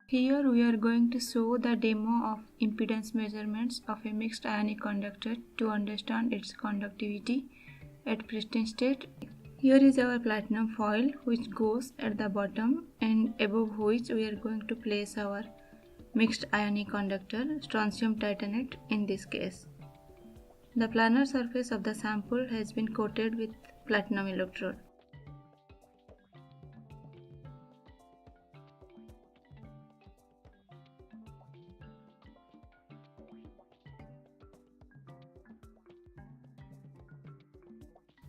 Here we are going to show the demo of impedance measurements of a mixed ionic conductor to understand its conductivity at pristine state. Here is our platinum foil which goes at the bottom and above which we are going to place our mixed ionic conductor, strontium titanate in this case. The planar surface of the sample has been coated with platinum electrode.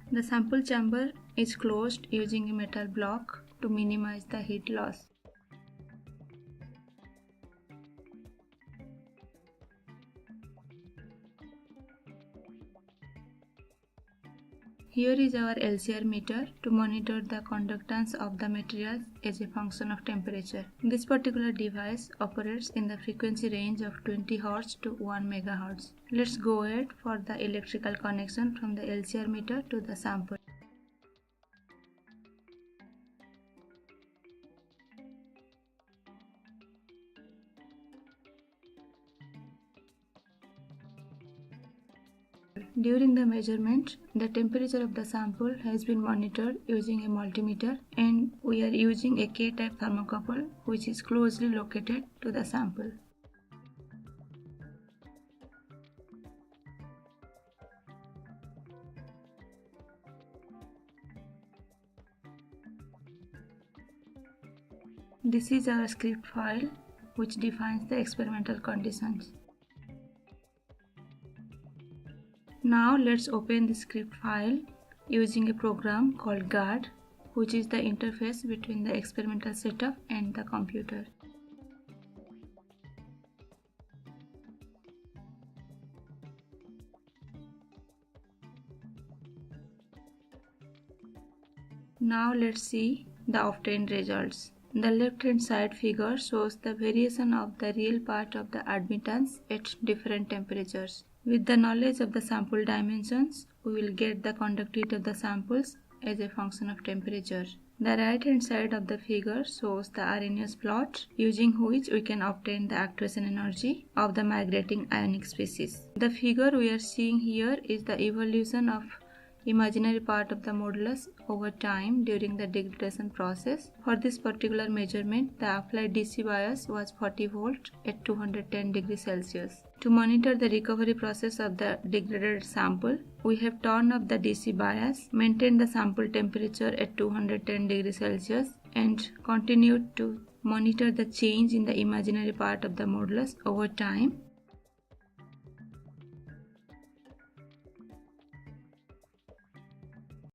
The sample chamber is closed using a metal block to minimize the heat loss. Here is our LCR meter to monitor the conductance of the materials as a function of temperature. This particular device operates in the frequency range of 20 Hz to 1 MHz. Let's go ahead for the electrical connection from the LCR meter to the sample. During the measurement, the temperature of the sample has been monitored using a multimeter, and we are using a K-type thermocouple which is closely located to the sample. This is our script file which defines the experimental conditions. Now let's open the script file using a program called GUARD, which is the interface between the experimental setup and the computer. Now let's see the obtained results. The left hand side figure shows the variation of the real part of the admittance at different temperatures. With the knowledge of the sample dimensions, we will get the conductivity of the samples as a function of temperature. The right hand side of the figure shows the Arrhenius plot using which we can obtain the actuation energy of the migrating ionic species. The figure we are seeing here is the evolution of imaginary part of the modulus over time during the degradation process. For this particular measurement, the applied DC bias was 40 volt at 210 degrees Celsius. To monitor the recovery process of the degraded sample, we have turned up the DC bias, maintained the sample temperature at 210 degrees Celsius, and continued to monitor the change in the imaginary part of the modulus over time.